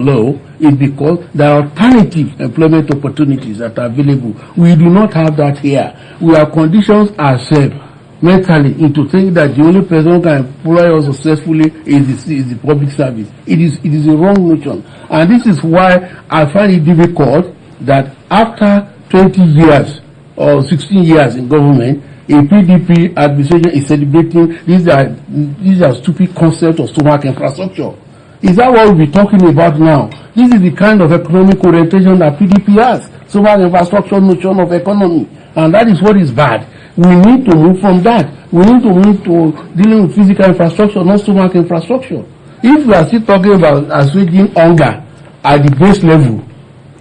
low is because there are alternative employment opportunities that are available. We do not have that here. We have conditioned ourselves mentally into thinking that the only person who can employ us successfully is the public service. It is a wrong notion. And this is why I find it difficult that after 20 years or 16 years in government, a PDP administration is celebrating these are stupid concepts of stomach infrastructure. Is that what we'll be talking about now? This is the kind of economic orientation that PDP has. Stomach infrastructure notion of economy. And that is what is bad. We need to move from that. We need to move to dealing with physical infrastructure, not stomach infrastructure. If we are still talking about assuaging hunger at the base level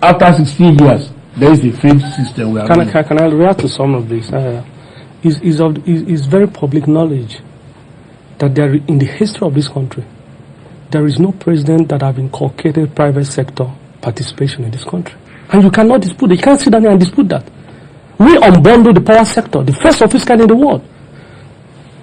after 16 years, there is a failed system. Can I react to some of this? It's very public knowledge that in the history of this country, there is no president that have inculcated private sector participation in this country. And you cannot dispute it. You can't sit down here and dispute that. We unbundled the power sector, the first of its kind in the world.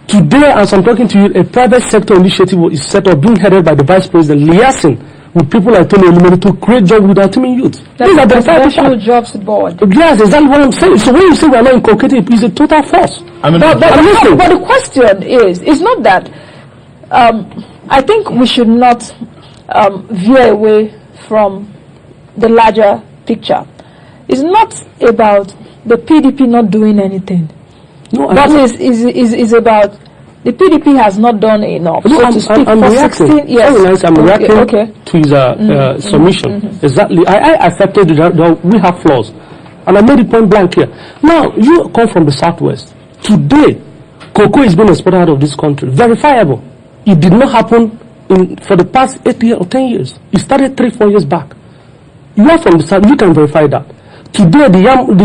Today, as I'm talking to you, a private sector initiative is set up, being headed by the vice president, liaising with people like Tony Elumelu to create jobs with our teaming youth. These are the National Jobs Board. Yes, exactly what I'm saying. So when you say we are not inculcating, it's a total force. But the question is not that. I think we should not veer away from the larger picture. It's not about the PDP not doing anything. No, that is about the PDP has not done enough. No, so to speak, I'm for reacting. 16 years. Very nice. I'm reacting to his submission. Exactly. I accepted that we have flaws. And I made it point blank here. Now, you come from the southwest. Today, cocoa is being exported out of this country. Verifiable. It did not happen for the past 8 years or 10 years. It started 3-4 years back. You are from the south. You can verify that. Today, the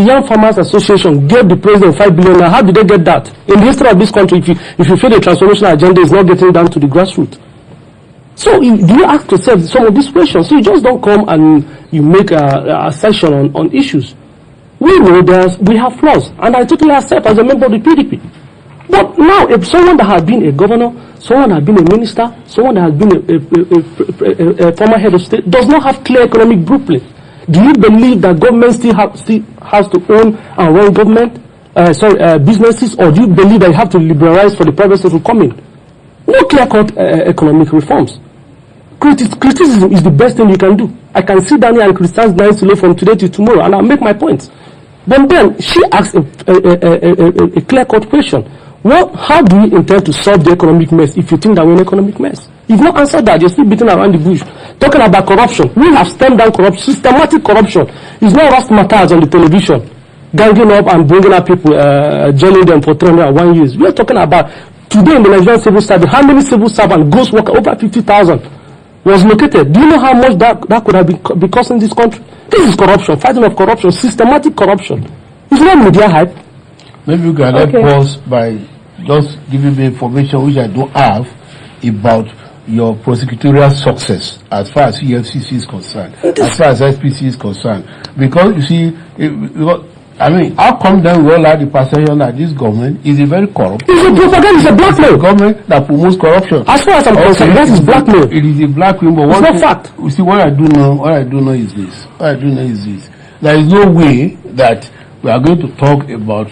Young Farmers Association gave the president 5 billion. Now, how did they get that? In the history of this country, if you feel the transformational agenda is not getting down to the grassroots. So, do you ask yourself some of these questions? So, you just don't come and you make a session on issues. We know we have flaws, and I totally accept as a member of the PDP. But now, if someone that has been a governor, someone that has been a minister, someone that has been a former head of state, does not have clear economic blueprint, do you believe that government still has to own and run government, businesses, or do you believe that you have to liberalize for the private sector to come in? No clear-cut economic reforms. Criticism is the best thing you can do. I can sit down here and criticize Nancy from today to tomorrow, and I'll make my points. But then she asked a clear-cut question. Well, how do you intend to solve the economic mess if you think that we're an economic mess? You've not answered that. You're still beating around the bush. Talking about corruption. We have stemmed down corruption. Systematic corruption. It's not Ras Matters on the television, ganging up and bringing up people, jailing them for 301 years. We are talking about today in the Nigerian civil service. How many civil servants, ghost workers, over 50,000 was located? Do you know how much that could have been costing this country? This is corruption. Fighting of corruption. Systematic corruption. It's not media hype. Maybe you can help us by just giving me information which I don't have about your prosecutorial success as far as EFCC is concerned, as far as SPC is concerned. Because you see, how come then we all have the perception that this government is a very corrupt? It's a propaganda, it's a blackmail. Government that promotes corruption. As far as I'm concerned, that is blackmail. It is a blackmail, but it's not fact. You see, what I do know is this. There is no way that we are going to talk about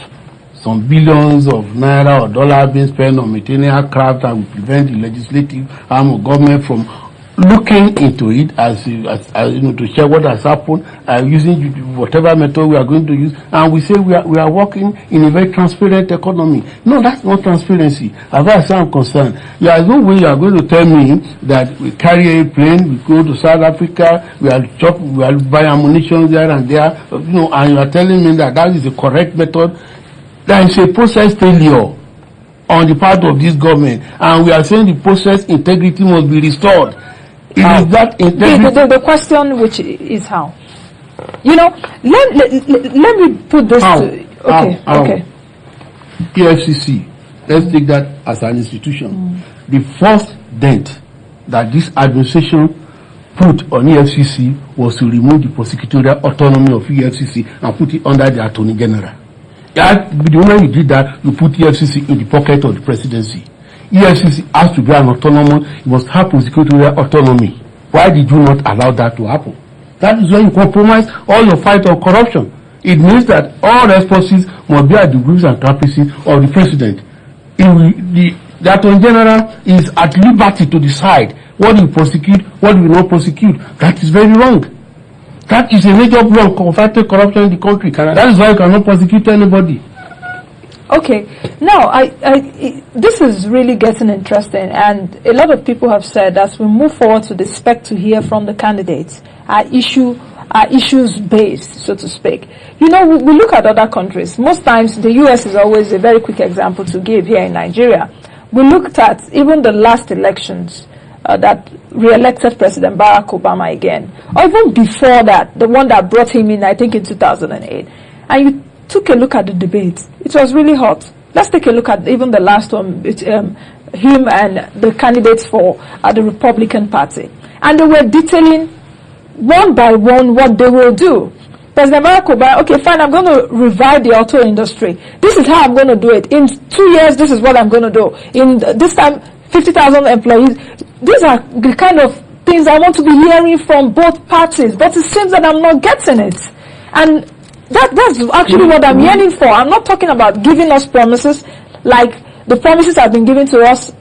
some billions of naira or dollars being spent on maintaining aircraft that will prevent the legislative arm of government from looking into it as to share what has happened, using whatever method we are going to use, and we say we are working in a very transparent economy. No, that's not transparency. As far as I'm concerned, there is no way you are going to tell me that we carry a plane, we go to South Africa, we are buy ammunition there and there, and you are telling me that is the correct method. There is a process failure on the part of this government, and we are saying the process integrity must be restored. It is that integrity. The question which is how? Let me put this. Okay. EFCC, let's take that as an institution. The first dent that this administration put on EFCC was to remove the prosecutorial autonomy of EFCC and put it under the Attorney General. The moment you did that, you put EFCC in the pocket of the presidency. EFCC has to be an autonomous, it must have prosecutorial autonomy. Why did you not allow that to happen? That is when you compromise all your fight of corruption. It means that all responses must be at the whims and caprices of the president. The Attorney General is at liberty to decide what he will prosecute, what he will not prosecute. That is very wrong. That is a major blow of fighting corruption in the country. That is why you cannot prosecute anybody. Okay, now this is really getting interesting, and a lot of people have said as we move forward to expect to hear from the candidates, our issues based, so to speak. You know, we look at other countries. Most times the US is always a very quick example to give here in Nigeria. We looked at even the last elections that re-elected President Barack Obama again, or even before that, the one that brought him in, I think in 2008. And you took a look at the debates. It was really hot. Let's take a look at even the last one, him and the candidates for the Republican Party. And they were detailing one by one what they will do. President Barack Obama, okay, fine, I'm going to revive the auto industry. This is how I'm going to do it. In 2 years, this is what I'm going to do. In this time, 50,000 employees. These are the kind of things I want to be hearing from both parties. But it seems that I'm not getting it. And that's actually what I'm yearning for. I'm not talking about giving us promises like the promises have been given to us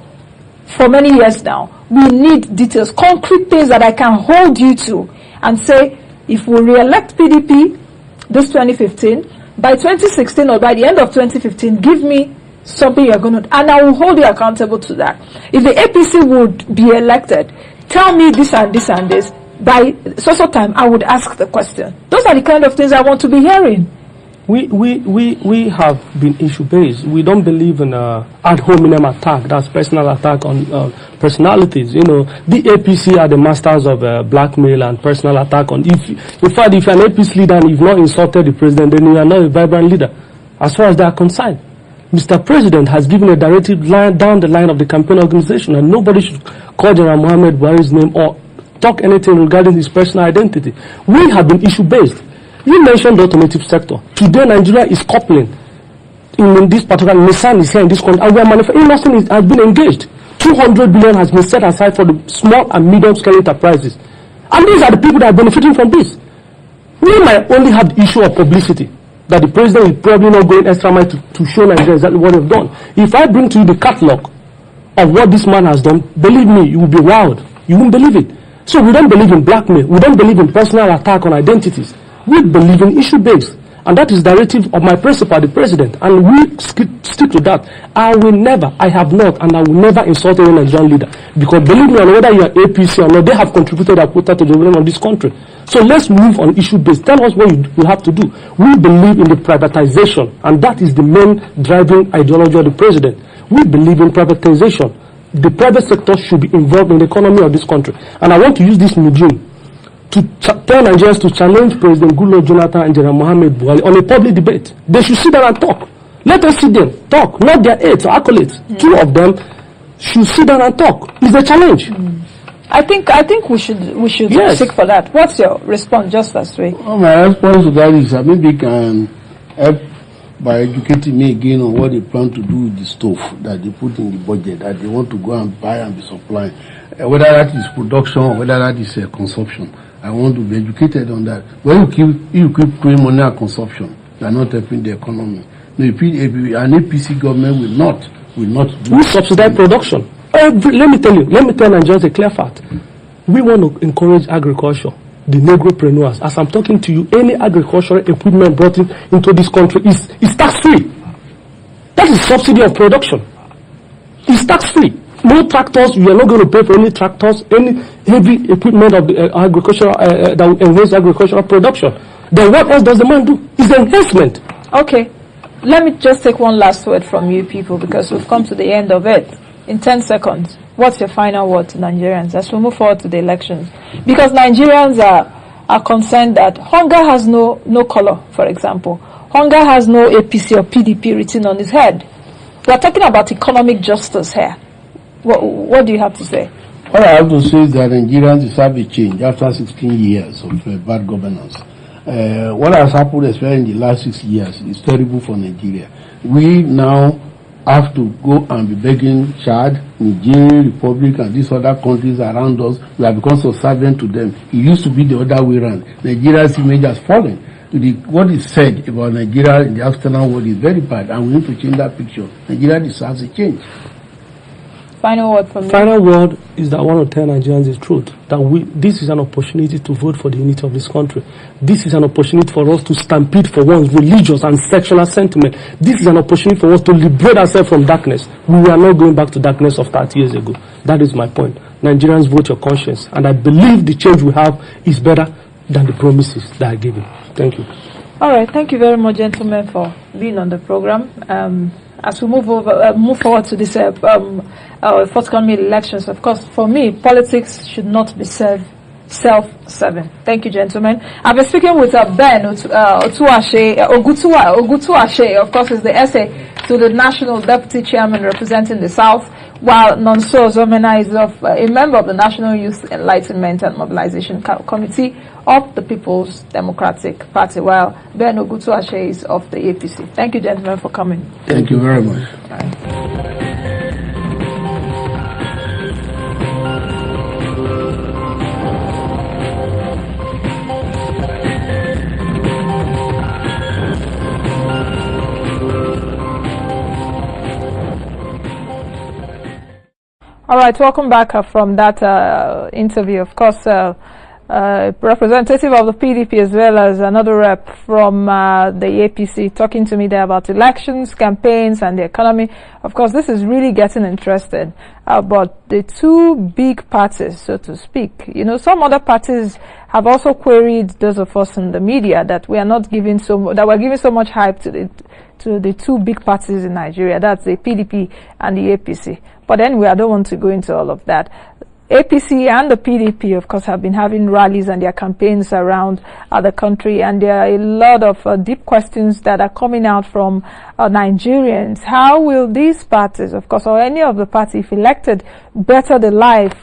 for many years now. We need details, concrete things that I can hold you to and say, if we re-elect PDP this 2015, by 2016 or by the end of 2015, give me something you're going to, and I will hold you accountable to that. If the APC would be elected, tell me this and this and this. By so time, I would ask the question. Those are the kind of things I want to be hearing. We have been issue-based. We don't believe in ad hominem attack. That's personal attack on personalities. You know, the APC are the masters of blackmail and personal attack on. In fact, if you're an APC leader and you've not insulted the president, then you are not a vibrant leader, as far as they are concerned. Mr. President has given a directive down the line of the campaign organization, and nobody should call General Muhammad Buhari's name or talk anything regarding his personal identity. We have been issue-based. You mentioned the automotive sector. Today, Nigeria is coupling in this particular. Nissan is here in this country, and we are manufacturing. Industry has been engaged. 200 billion has been set aside for the small and medium-scale enterprises, and these are the people that are benefiting from this. We might only have the issue of publicity, that the president is probably not going extra mile to show Nigeria exactly what they've done. If I bring to you the catalog of what this man has done, believe me, you will be wowed. You won't believe it. So we don't believe in blackmail. We don't believe in personal attack on identities. We believe in issue-based. And that is the directive of my principal, the president. And we stick to that. I will never, I have not, and I will never insult any Nigerian leader. Because believe me, whether you are APC or not, they have contributed a quota to the development of this country. So let's move on issue-based. Tell us what you have to do. We believe in the privatization, and that is the main driving ideology of the president. We believe in privatization. The private sector should be involved in the economy of this country. And I want to use this medium to tell Nigerians to challenge President Goodluck Jonathan and General Muhammad Buhari on a public debate. They should sit down and talk. Let us see them talk, not their aides or accolades. Two of them should sit down and talk. It's a challenge. I think we should Yes. seek for that. What's your response, just last week? Well, my response to that is maybe can help by educating me again on what they plan to do with the stove that they put in the budget, that they want to go and buy and be supplying. Whether that is production or whether that is consumption. I want to be educated on that. When you keep throwing money at consumption, you are not helping the economy. No, an APC government will not do. We subsidize production. Let me tell Nigerians a clear fact. We want to encourage agriculture, the Negropreneurs. As I'm talking to you, any agricultural equipment brought into this country is tax-free. That is subsidy of production. It's tax-free. No tractors, you are not going to pay for any tractors, any heavy equipment of the agricultural that will enhance agricultural production. Then what else does the man do? It's enhancement. Okay, let me just take one last word from you people, because we've come to the end of it. In 10 seconds, what's your final word to Nigerians as we move forward to the elections? Because Nigerians are concerned that hunger has no color, for example. Hunger has no APC or PDP written on his head. We're talking about economic justice here. What do you have to say? What I have to say is that Nigerians deserve a change after 16 years of bad governance. What has happened, especially in the last 6 years, is terrible for Nigeria. We now have to go and be begging Chad, Niger, Republic, and these other countries around us. We have become subservient to them. It used to be the other way around. Nigeria's image has fallen. What is said about Nigeria in the external world is very bad, and we need to change that picture. Nigeria deserves a change. Final word from you. Final word is that I want to tell Nigerians the truth, that this is an opportunity to vote for the unity of this country. This is an opportunity for us to stampede for one's religious and sexual sentiment. This is an opportunity for us to liberate ourselves from darkness. We are not going back to darkness of 30 years ago. That is my point. Nigerians, vote your conscience. And I believe the change we have is better than the promises that are given. Thank you. All right. Thank you very much, gentlemen, for being on the program. As we move forward to this forthcoming elections, of course, for me, politics should not be self-serving. Thank you, gentlemen. I've been speaking with Ben Ogutuashe, of course, is the SA to the National Deputy Chairman representing the South, while Nonso Zomena is a member of the National Youth Enlightenment and Mobilization Committee of the People's Democratic Party, while Ben Ogutuashe is of the APC. Thank you, gentlemen, for coming. Thank you very much. All right, welcome back from that interview. Of course, representative of the PDP as well as another rep from the APC talking to me there about elections, campaigns, and the economy. Of course, this is really getting interesting. But the two big parties, so to speak, you know, some other parties have also queried those of us in the media that we are not giving that we're giving so much hype to the two big parties in Nigeria. That's the PDP and the APC. But anyway, I don't want to go into all of that. APC and the PDP, of course, have been having rallies and their campaigns around the country, and there are a lot of deep questions that are coming out from Nigerians. How will these parties, of course, or any of the party, if elected, better the life,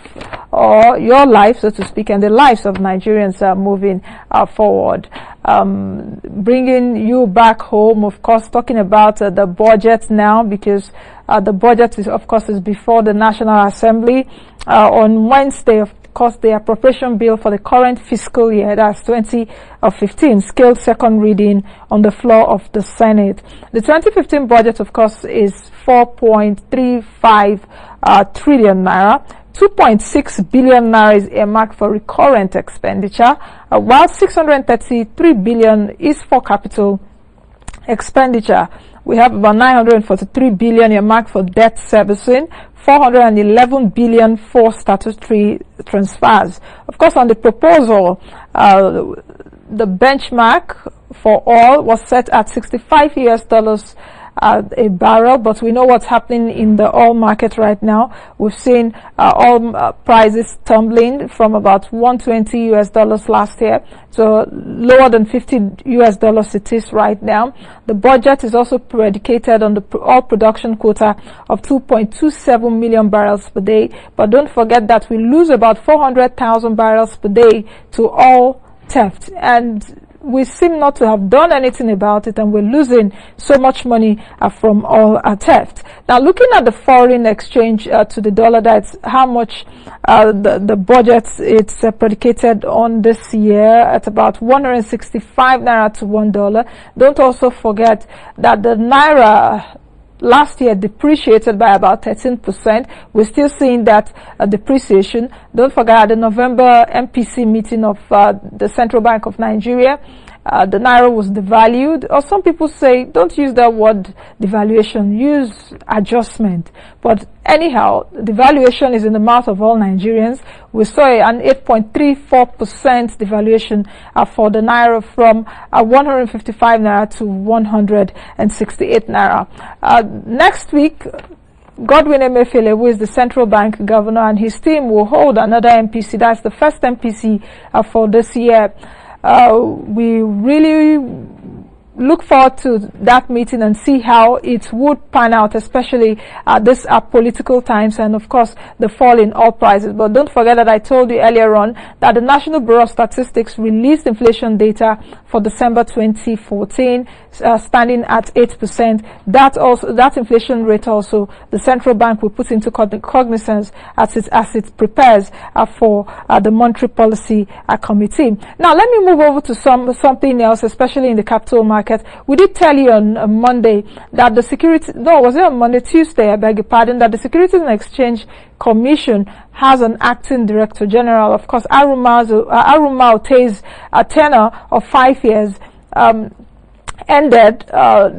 or your life, so to speak, and the lives of Nigerians moving forward? Bringing you back home, of course, talking about the budget now, because the budget is, of course, is before the National Assembly. On Wednesday, of course, the appropriation bill for the current fiscal year, that's 2015, scaled second reading on the floor of the Senate. The 2015 budget, of course, is 4.35 trillion naira. 2.6 billion naira is earmarked for recurrent expenditure, while 633 billion is for capital expenditure. We have about 943 billion earmarked for debt servicing, 411 billion for statutory transfers. Of course, on the proposal, the benchmark for oil was set at $65 a barrel, but we know what's happening in the oil market right now. We've seen oil prices tumbling from about $120 last year to lower than $50 it is right now. The budget is also predicated on the oil production quota of 2.27 million barrels per day, but don't forget that we lose about 400,000 barrels per day to oil theft, and we seem not to have done anything about it, and we're losing so much money from all theft. Now, looking at the foreign exchange to the dollar, that's how much the budget it's predicated on this year at about 165 naira to $1. Don't also forget that the naira last year depreciated by about 13%. We're still seeing that depreciation. Don't forget the November MPC meeting of the Central Bank of Nigeria. The naira was devalued, or some people say don't use that word devaluation, use adjustment. But anyhow, devaluation is in the mouth of all Nigerians. We saw an 8.34% devaluation for the naira from 155 naira to 168 naira. Next week, Godwin Emefiele, who is the central bank governor, and his team will hold another MPC. That's the first MPC for this year. We really look forward to that meeting and see how it would pan out, especially these political times, and of course the fall in oil prices. But don't forget that I told you earlier on that the National Bureau of Statistics released inflation data for December 2014, standing at 8%. That inflation rate also the central bank will put into cognizance as it prepares for the monetary policy committee. Now let me move over to something else, especially in the capital market. We did tell you on Monday that the Tuesday, I beg your pardon, that the Securities and Exchange Commission has an acting director general. Of course, Aruma Ote's tenure of 5 years ended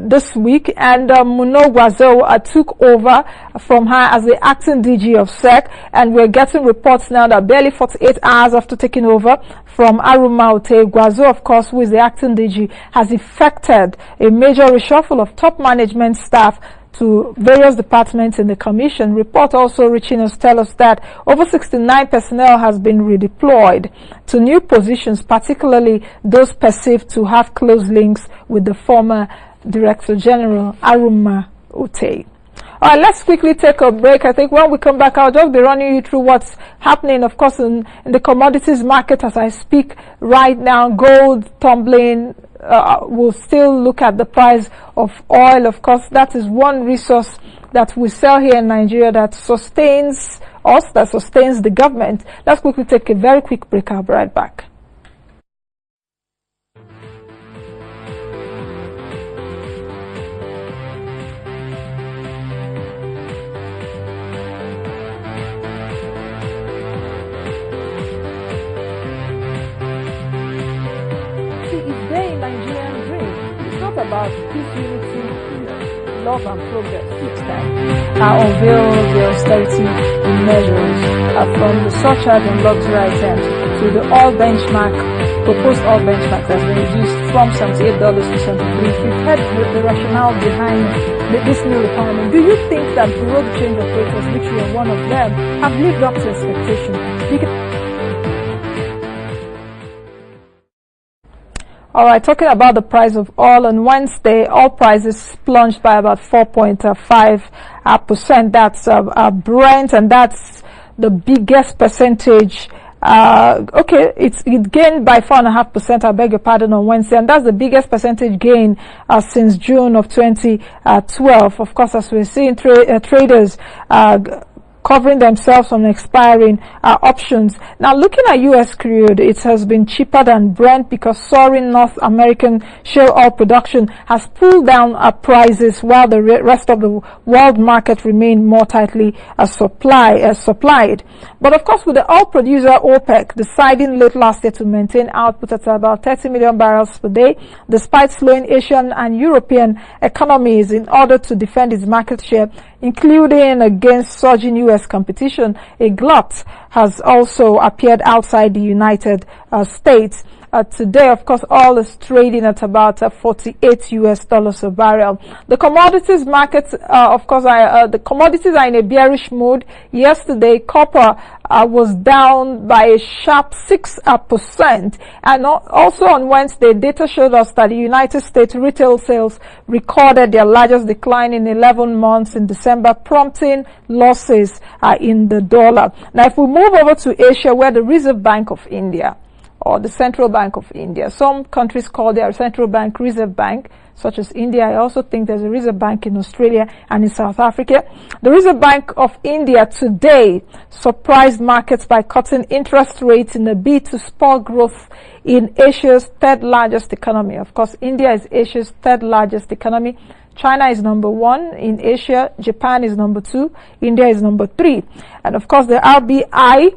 this week, and Muno Gwazo took over from her as the acting DG of SEC, and we're getting reports now that barely 48 hours after taking over from Aruma Ote, Gwazo, of course, who is the acting DG, has effected a major reshuffle of top management staff to various departments in the commission. Report also reaching us tell us that over 69 personnel has been redeployed to new positions, particularly those perceived to have close links with the former Director General Aruma Ote. All right, let's quickly take a break. I think when we come back, I'll just be running you through what's happening, of course, in the commodities market as I speak right now. Gold tumbling. We'll still look at the price of oil. Of course, that is one resource that we sell here in Nigeria that sustains us, that sustains the government. Let's quickly take a very quick break. I'll be right back. Nigerian dream. It's not about peace, unity, love and progress. Next time, unveil the austerity measures from the surcharge and luxury items to the oil benchmark. Proposed oil benchmark has been reduced from $78 to $73. We've heard the rationale behind this new requirement. Do you think that road change operators, which we are one of them, have lived up to expectation? All right, talking about the price of oil, on Wednesday, oil prices plunged by about 4.5%. That's Brent, and that's the biggest percentage. It gained by 4.5%, I beg your pardon, on Wednesday, and that's the biggest percentage gain since June of 2012. Of course, as we're seeing traders covering themselves from expiring options. Now, looking at U.S. crude, it has been cheaper than Brent because soaring North American shale oil production has pulled down prices while the rest of the world market remained more tightly supplied. But of course, with the oil producer OPEC deciding late last year to maintain output at about 30 million barrels per day, despite slowing Asian and European economies in order to defend its market share, including against surging U.S. competition, a glut has also appeared outside the United States. Today, of course, oil is trading at about $48 a barrel. The commodities market, the commodities are in a bearish mood. Yesterday, copper was down by a sharp 6%. And also on Wednesday, data showed us that the United States retail sales recorded their largest decline in 11 months in December, prompting losses in the dollar. Now, if we move over to Asia, where the Reserve Bank of India, or the Central Bank of India. Some countries call their central bank Reserve Bank, such as India. I also think there's a Reserve Bank in Australia and in South Africa. The Reserve Bank of India today surprised markets by cutting interest rates in a bid to spur growth in Asia's third largest economy. Of course, India is Asia's third largest economy. China is number 1 in Asia, Japan is number 2, India is number 3. And of course, the RBI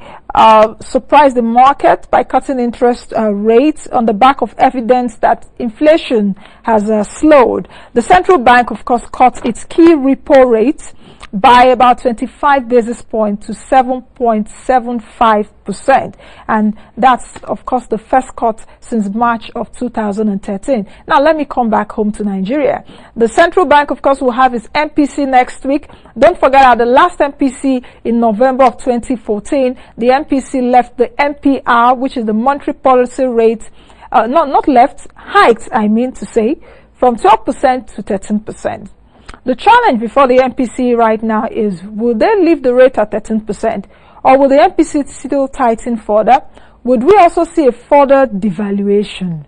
surprised the market by cutting interest rates on the back of evidence that inflation has slowed. The central bank, of course, cut its key repo rate by about 25 basis points to 7.75%. And that's, of course, the first cut since March of 2013. Now, let me come back home to Nigeria. The central bank, of course, will have its MPC next week. Don't forget at the last MPC in November of 2014, the MPC left the MPR, which is the monetary policy rate, hiked, I mean to say, from 12% to 13%. The challenge before the MPC right now is, will they leave the rate at 13%, or will the MPC still tighten further? Would we also see a further devaluation?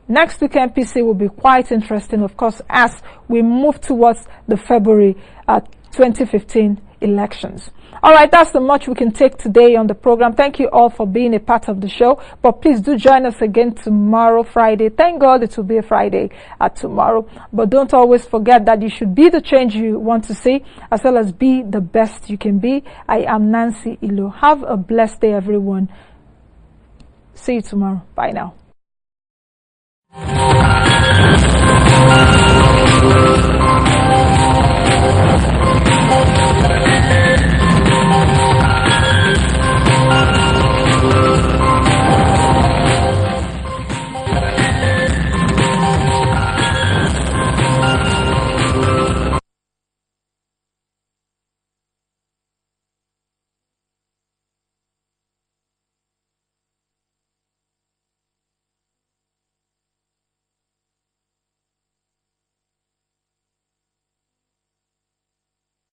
Next week MPC will be quite interesting, of course, as we move towards the February 2015 elections. All right, that's the much we can take today on the program. Thank you all for being a part of the show. But please do join us again tomorrow, Friday. Thank God it will be a Friday tomorrow. But don't always forget that you should be the change you want to see, as well as be the best you can be. I am Nancy Ilo. Have a blessed day, everyone. See you tomorrow. Bye now.